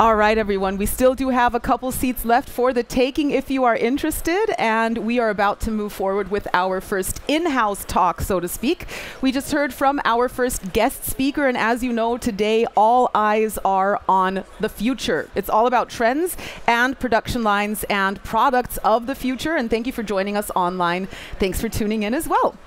All right, everyone, we still do have a couple seats left for the taking if you are interested, and we are about to move forward with our first in-house talk, so to speak. We just heard from our first guest speaker, and as you know, today all eyes are on the future. It's all about trends and production lines and products of the future, and thank you for joining us online. Thanks for tuning in as well.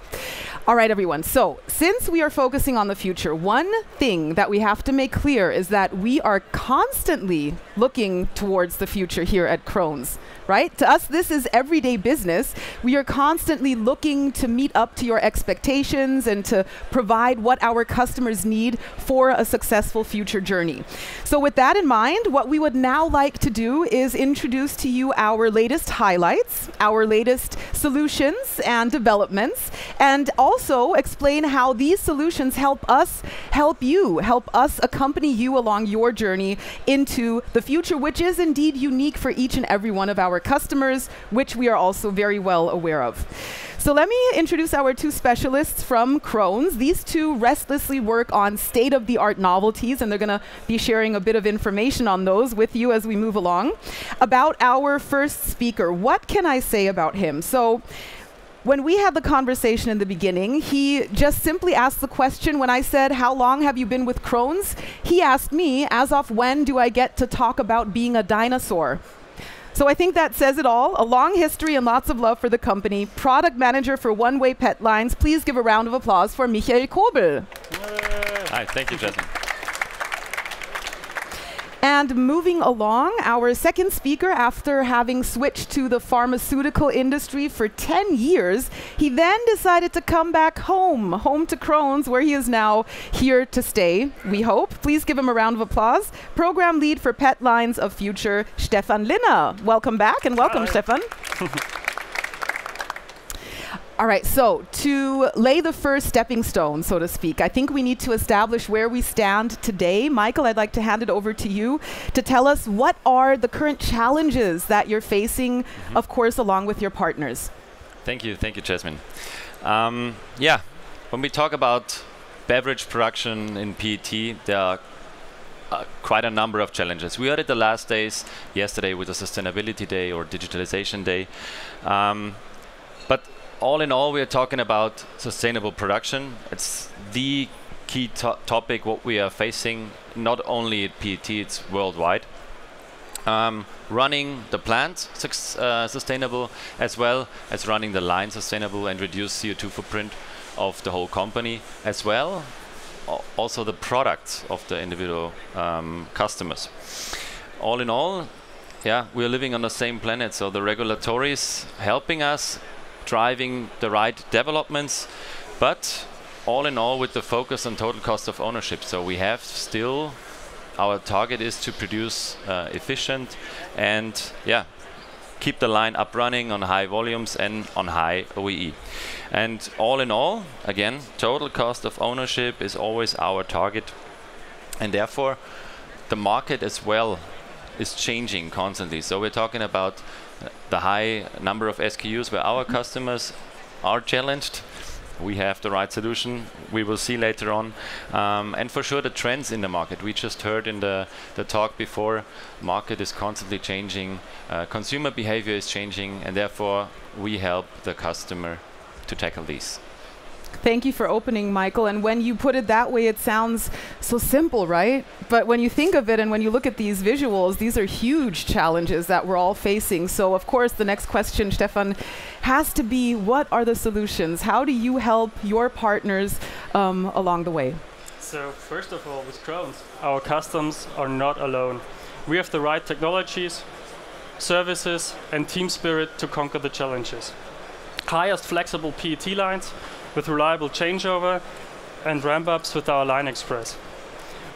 All right, everyone. So since we are focusing on the future, one thing that we have to make clear is that we are constantly looking towards the future here at Krones, right? To us, this is everyday business. We are constantly looking to meet up to your expectations and to provide what our customers need for a successful future journey. So with that in mind, what we would now like to do is introduce to you our latest highlights, our latest solutions and developments, and also explain how these solutions help us accompany you along your journey into the future, which is indeed unique for each and every one of our customers, which we are also very well aware of. So let me introduce our two specialists from Krones. These two restlessly work on state-of-the-art novelties, and they're going to be sharing a bit of information on those with you as we move along. About our first speaker, what can I say about him? So when we had the conversation in the beginning, he just simply asked the question when I said, how long have you been with Krones? He asked me, as of when do I get to talk about being a dinosaur? So I think that says it all. A long history and lots of love for the company. Product manager for one-way pet lines. Please give a round of applause for Michael Kobel. Hi, thank you, Jasmine. And moving along, our second speaker, after having switched to the pharmaceutical industry for 10 years, he then decided to come back home to Krones, where he is now here to stay, we hope. Please give him a round of applause. Program lead for Pet Lines of Future, Stefan Linner. Welcome back, and welcome, Hi. Stefan. All right, so to lay the first stepping stone, so to speak, I think we need to establish where we stand today. Michael, I'd like to hand it over to you to tell us what are the current challenges that you're facing, of course, along with your partners. Thank you, Jasmine. Yeah, when we talk about beverage production in PET, there are quite a number of challenges. We had it the last days, yesterday with the Sustainability Day or Digitalization Day. But all in all, we are talking about sustainable production. It's the key topic what we are facing, not only at PET, it's worldwide. Running the plant sustainable, as well as running the line sustainable and reduce CO2 footprint of the whole company, as well also the products of the individual customers. All in all, yeah, we are living on the same planet, so the regulatory is helping us driving the right developments, but all in all with the focus on total cost of ownership. So we have still, our target is to produce efficient and keep the line up running on high volumes and on high OEE. And all in all, again, total cost of ownership is always our target, and therefore the market as well is changing constantly. So we're talking about the high number of SKUs where our customers are challenged. We have the right solution, we will see later on. And for sure the trends in the market. We just heard in the talk before, market is constantly changing, consumer behavior is changing, and therefore we help the customer to tackle these. Thank you for opening, Michael. And when you put it that way, it sounds so simple, right? But when you think of it and when you look at these visuals, these are huge challenges that we're all facing. So, of course, the next question, Stefan, has to be, what are the solutions? How do you help your partners along the way? So, first of all, with Krones, our customers are not alone. We have the right technologies, services, and team spirit to conquer the challenges. Highest flexible PET lines, with reliable changeover and ramp-ups with our Line Express.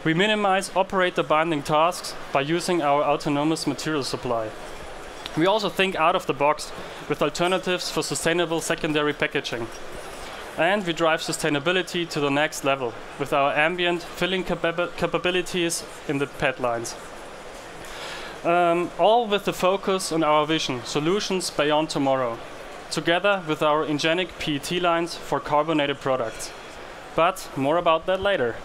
We minimize operator-binding tasks by using our autonomous material supply. We also think out of the box with alternatives for sustainable secondary packaging. And we drive sustainability to the next level with our ambient filling capabilities in the PET lines. All with the focus on our vision, solutions beyond tomorrow, together with our Ingenic PET lines for carbonated products. But more about that later.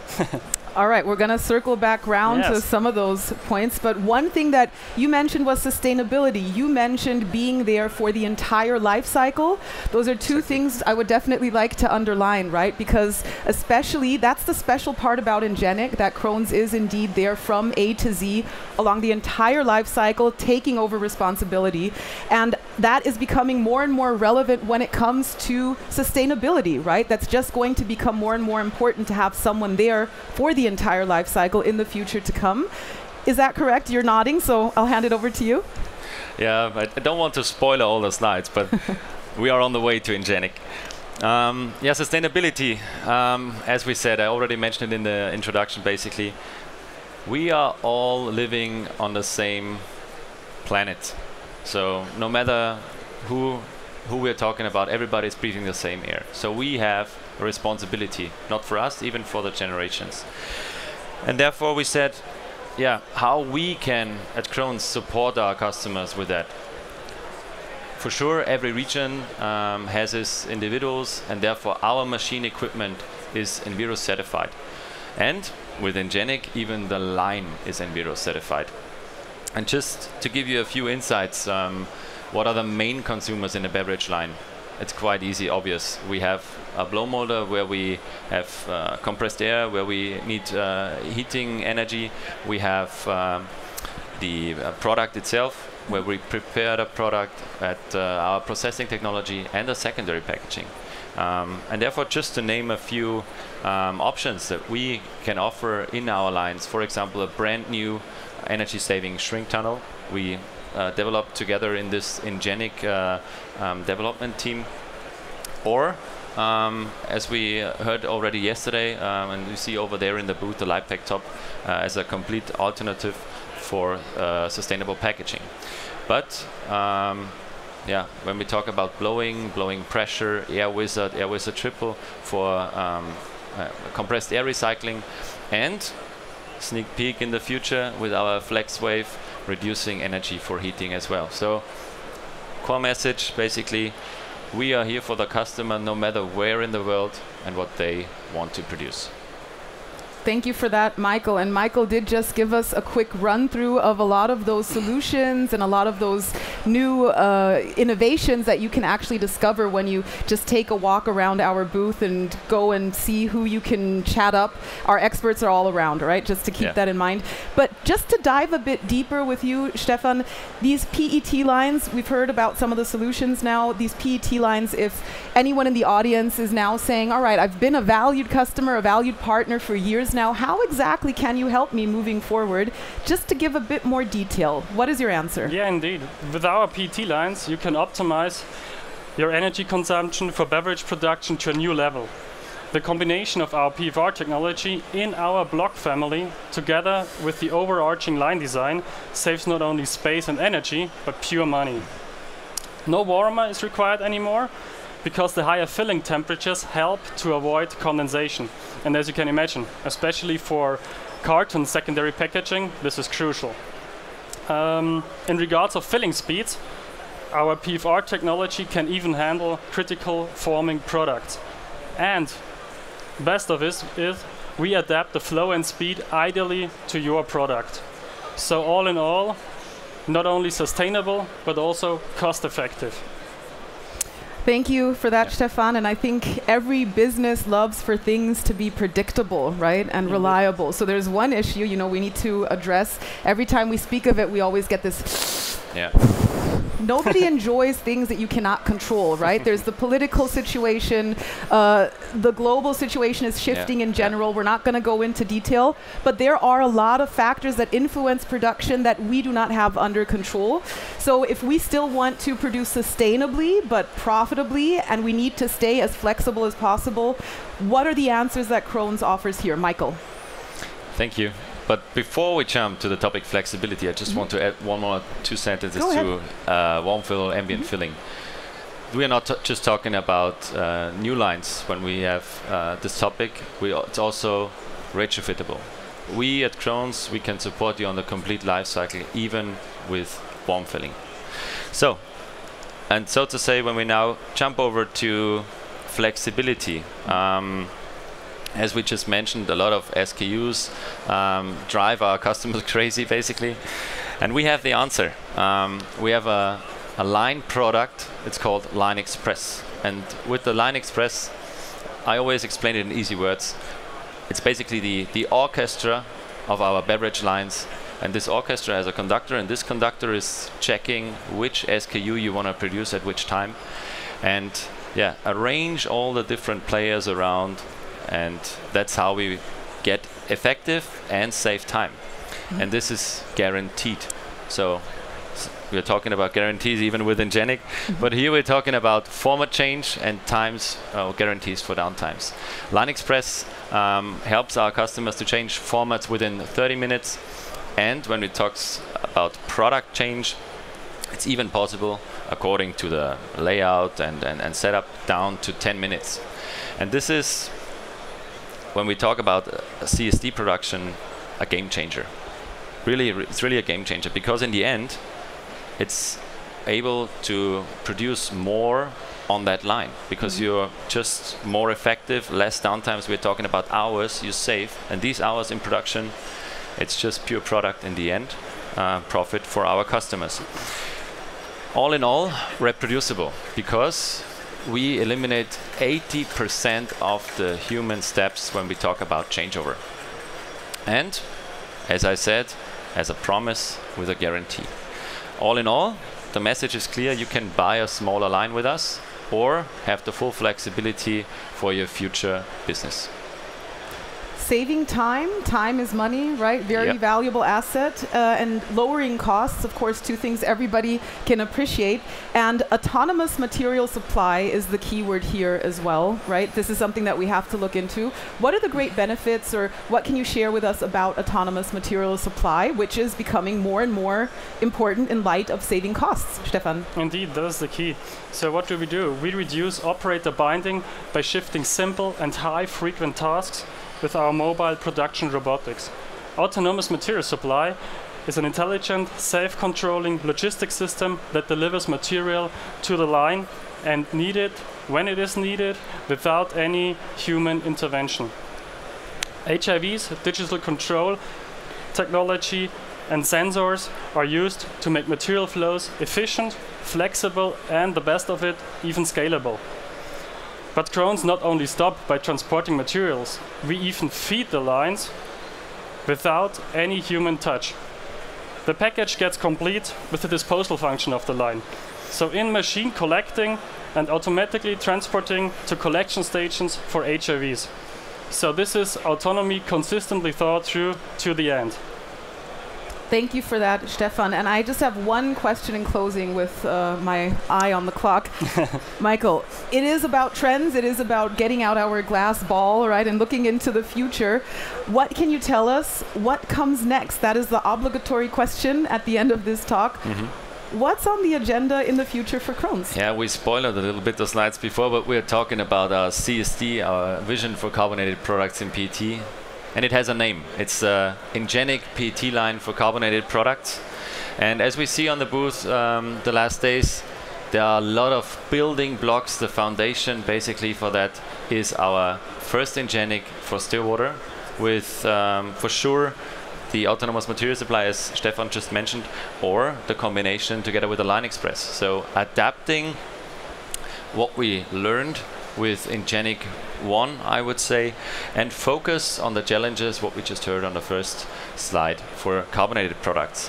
All right, we're going to circle back round to some of those points. But one thing that you mentioned was sustainability. You mentioned being there for the entire life cycle. Those are two things I would definitely like to underline, right? Because especially that's the special part about Ingenic, that Krones is indeed there from A to Z along the entire life cycle, taking over responsibility. And that is becoming more and more relevant when it comes to sustainability, right? That's just going to become more and more important to have someone there for the entire life cycle in the future to come. Is that correct? You're nodding, so I'll hand it over to you. Yeah, I don't want to spoil all the slides, but we are on the way to Ingenic. Yeah, sustainability, as we said, I already mentioned it in the introduction, basically. We are all living on the same planet. So no matter who we're talking about, everybody is breathing the same air. So we have a responsibility, not for us, even for the generations. And therefore we said, yeah, how we can at Krones support our customers with that. For sure, every region has its individuals, and therefore our machine equipment is Enviro certified. And with Ingenic, even the line is Enviro certified. And just to give you a few insights, what are the main consumers in the beverage line? It's quite easy, obvious. We have a blow molder where we have compressed air, where we need heating energy. We have the product itself, where we prepare the product at our processing technology and the secondary packaging. And therefore, just to name a few options that we can offer in our lines, for example, a brand new energy-saving shrink tunnel. We developed together in this Ingenic development team. Or, as we heard already yesterday, and you see over there in the booth, the light pack top as a complete alternative for sustainable packaging. But yeah, when we talk about blowing pressure, Air Wizard Triple for compressed air recycling, and sneak peek in the future with our FlexWave, reducing energy for heating as well. So core message, basically, we are here for the customer no matter where in the world and what they want to produce. Thank you for that, Michael. And Michael did just give us a quick run through of a lot of those solutions and a lot of those new innovations that you can actually discover when you just take a walk around our booth and go and see who you can chat up. Our experts are all around, right? Just to keep that in mind. But just to dive a bit deeper with you, Stefan, these PET lines, we've heard about some of the solutions now. These PET lines, if anyone in the audience is now saying, all right, I've been a valued customer, a valued partner for years now, how exactly can you help me moving forward? Just to give a bit more detail, what is your answer? Yeah, indeed. With our PET lines, you can optimize your energy consumption for beverage production to a new level. The combination of our PFR technology in our block family, together with the overarching line design, saves not only space and energy, but pure money. No warmer is required anymore, because the higher filling temperatures help to avoid condensation. And as you can imagine, especially for carton secondary packaging, this is crucial. In regards of filling speeds, our PFR technology can even handle critical forming products. And best of this is we adapt the flow and speed ideally to your product. So all in all, not only sustainable, but also cost effective. Thank you for that, Stefan. And I think every business loves for things to be predictable, right, and reliable. So there's one issue, you know, we need to address. Every time we speak of it, we always get this. Nobody enjoys things that you cannot control, right? There's the political situation, the global situation is shifting in general. We're not going to go into detail, but there are a lot of factors that influence production that we do not have under control. So if we still want to produce sustainably but profitably, and we need to stay as flexible as possible, what are the answers that Krones offers here? Michael. Thank you. But before we jump to the topic flexibility, I just want to add one more 2 sentences to warm fill, ambient filling. We are not just talking about new lines when we have this topic. It's also retrofittable. We at Krones, we can support you on the complete life cycle, even with warm filling. So to say, when we now jump over to flexibility, As we just mentioned, a lot of SKUs drive our customers crazy, basically. And we have the answer. We have a line product. It's called Line Express. And with the Line Express, I always explain it in easy words. It's basically the orchestra of our beverage lines. And this orchestra has a conductor, and this conductor is checking which SKU you want to produce at which time. And yeah, arrange all the different players around. And that's how we get effective and save time. And this is guaranteed. So we're talking about guarantees even with Ingenic, but here we're talking about format change and times, guarantees for downtimes. Line Express helps our customers to change formats within 30 minutes. And when we talk about product change, it's even possible, according to the layout and setup, down to 10 minutes. And this is, when we talk about CSD production, a game changer. Really, it's really a game changer, because in the end, it's able to produce more on that line, because you're just more effective, less downtimes. We're talking about hours you save, and these hours in production, it's just pure product in the end, profit for our customers. All in all, reproducible, because we eliminate 80% of the human steps when we talk about changeover. And, as I said, as a promise with a guarantee. All in all, the message is clear. You can buy a smaller line with us or have the full flexibility for your future business. Saving time. Time is money, right? Very valuable asset. And lowering costs, of course, two things everybody can appreciate. And autonomous material supply is the key word here as well, right? This is something that we have to look into. What are the great benefits, or what can you share with us about autonomous material supply, which is becoming more and more important in light of saving costs? Stefan. Indeed, that's the key. So what do? We reduce operator binding by shifting simple and high-frequent tasks with our mobile production robotics. Autonomous material supply is an intelligent, self-controlling logistics system that delivers material to the line and needed when it is needed without any human intervention. HIVs, digital control technology, and sensors are used to make material flows efficient, flexible, and the best of it, even scalable. But Krones not only stop by transporting materials, we even feed the lines without any human touch. The package gets complete with the disposal function of the line. So in-machine collecting and automatically transporting to collection stations for HIVs. So this is autonomy consistently thought through to the end. Thank you for that, Stefan. And I just have one question in closing with my eye on the clock. Michael, it is about trends. It is about getting out our glass ball, right, and looking into the future. What can you tell us? What comes next? That is the obligatory question at the end of this talk. What's on the agenda in the future for Krones? Yeah, we spoiled a little bit the slides before, but we're talking about our CSD, our vision for carbonated products in PET. And it has a name. It's Ingenic PET line for carbonated products. And as we see on the booth the last days, there are a lot of building blocks. The foundation basically for that is our first Ingenic for still water with, for sure, the autonomous material supply, as Stefan just mentioned, or the combination together with the Line Express. So adapting what we learned with Ingenic 1, I would say, and focus on the challenges, what we just heard on the first slide, for carbonated products.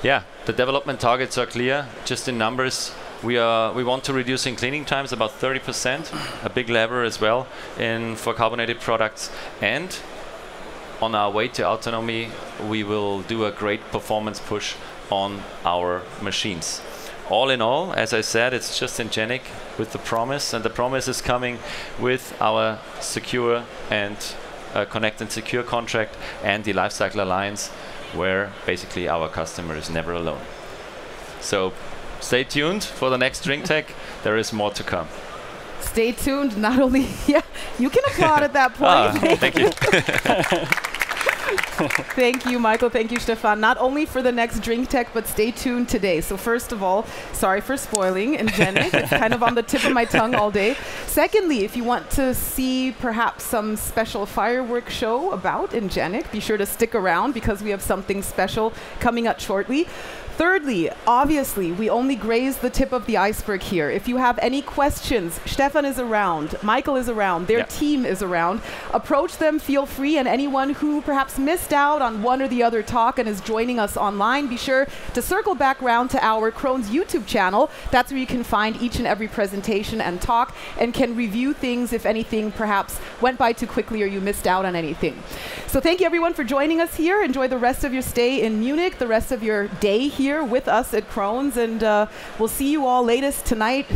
Yeah, the development targets are clear. Just in numbers, we want to reduce in cleaning times about 30%, a big lever as well for carbonated products. And on our way to autonomy, we will do a great performance push on our machines. All in all, as I said, it's just Ingenic with the promise, and the promise is coming with our secure and connect and secure contract and the Lifecycle Alliance, where basically our customer is never alone. So stay tuned for the next drinktec. There is more to come. Stay tuned. Not only, yeah, you can applaud at that point. Thank you. Thank you, Michael. Thank you, Stefan. Not only for the next drinktec, but stay tuned today. So first of all, sorry for spoiling Ingenic. It's kind of on the tip of my tongue all day. Secondly, if you want to see perhaps some special fireworks show about Ingenic, be sure to stick around because we have something special coming up shortly. Thirdly, obviously, we only grazed the tip of the iceberg here. If you have any questions, Stefan is around, Michael is around, their team is around. Approach them, feel free, and anyone who perhaps missed out on one or the other talk and is joining us online, be sure to circle back round to our Krones YouTube channel. That's where you can find each and every presentation and talk and can review things if anything perhaps went by too quickly or you missed out on anything. So thank you everyone for joining us here. Enjoy the rest of your stay in Munich, the rest of your day here with us at Krones, and we'll see you all latest tonight.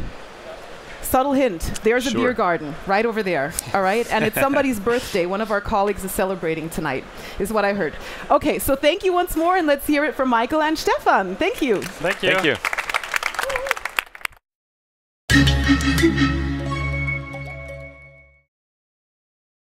Subtle hint, there's a beer garden right over there, all right? And it's somebody's birthday. One of our colleagues is celebrating tonight, is what I heard. Okay, so thank you once more, and let's hear it from Michael and Stefan. Thank you. Thank you. Thank you.